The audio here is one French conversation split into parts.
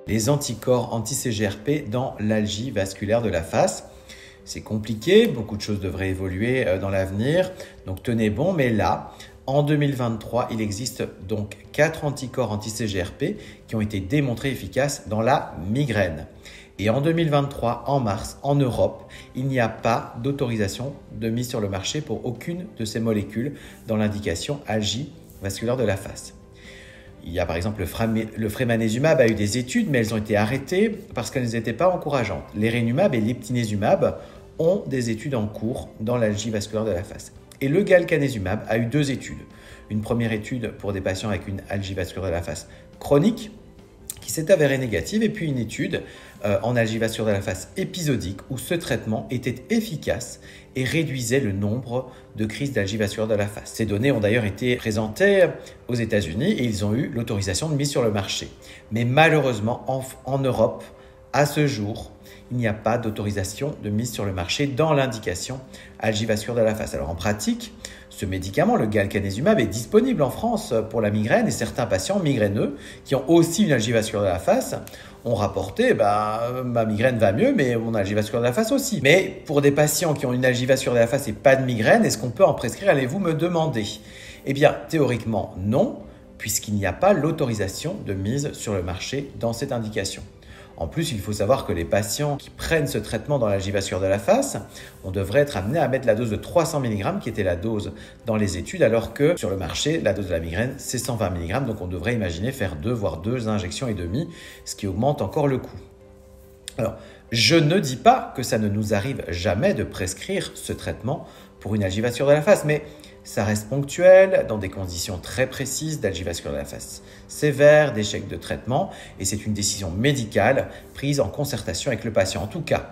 les anticorps anti-CGRP dans l'algie vasculaire de la face. C'est compliqué, beaucoup de choses devraient évoluer dans l'avenir, donc tenez bon, mais là, en 2023, il existe donc 4 anticorps anti-CGRP qui ont été démontrés efficaces dans la migraine. Et en 2023, en mars, en Europe, il n'y a pas d'autorisation de mise sur le marché pour aucune de ces molécules dans l'indication algie vasculaire de la face. Il y a par exemple le frémanésumab a eu des études, mais elles ont été arrêtées parce qu'elles n'étaient pas encourageantes. L'érinézumab et l'éptinésumab ont des études en cours dans l'algie vasculaire de la face. Et le galcanezumab a eu 2 études. Une première étude pour des patients avec une algie vasculaire de la face chronique qui s'est avérée négative, et puis une étude en algie vasculaire de la face épisodique où ce traitement était efficace et réduisait le nombre de crises d'algie vasculaire de la face. Ces données ont d'ailleurs été présentées aux États-Unis et ils ont eu l'autorisation de mise sur le marché. Mais malheureusement, en Europe, à ce jour, il n'y a pas d'autorisation de mise sur le marché dans l'indication algie vasculaire de la face. Alors en pratique, ce médicament, le galcanezumab, est disponible en France pour la migraine et certains patients migraineux qui ont aussi une algie vasculaire de la face ont rapporté ma migraine va mieux, mais mon algie vasculaire de la face aussi. Mais pour des patients qui ont une algie vasculaire de la face et pas de migraine, est-ce qu'on peut en prescrire, allez-vous me demander? Eh bien, théoriquement, non, puisqu'il n'y a pas l'autorisation de mise sur le marché dans cette indication. En plus, il faut savoir que les patients qui prennent ce traitement dans l'algie vasculaire de la face, on devrait être amené à mettre la dose de 300 mg qui était la dose dans les études, alors que sur le marché, la dose de la migraine, c'est 120 mg. Donc on devrait imaginer faire 2 voire 2 injections et demie, ce qui augmente encore le coût. Alors, je ne dis pas que ça ne nous arrive jamais de prescrire ce traitement pour une algie vasculaire de la face, mais ça reste ponctuel, dans des conditions très précises d'algie vasculaire de la face sévère, d'échec de traitement, et c'est une décision médicale prise en concertation avec le patient. En tout cas,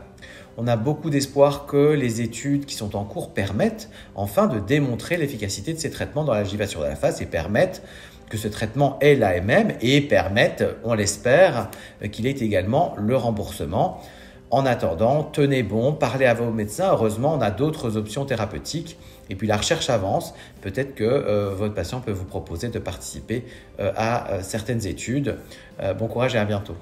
on a beaucoup d'espoir que les études qui sont en cours permettent enfin de démontrer l'efficacité de ces traitements dans l'algie vasculaire de la face et permettent que ce traitement ait l'AMM et permettent, on l'espère, qu'il ait également le remboursement. En attendant, tenez bon, parlez à vos médecins. Heureusement, on a d'autres options thérapeutiques. Et puis la recherche avance. Peut-être que votre patient peut vous proposer de participer à certaines études. Bon courage et à bientôt.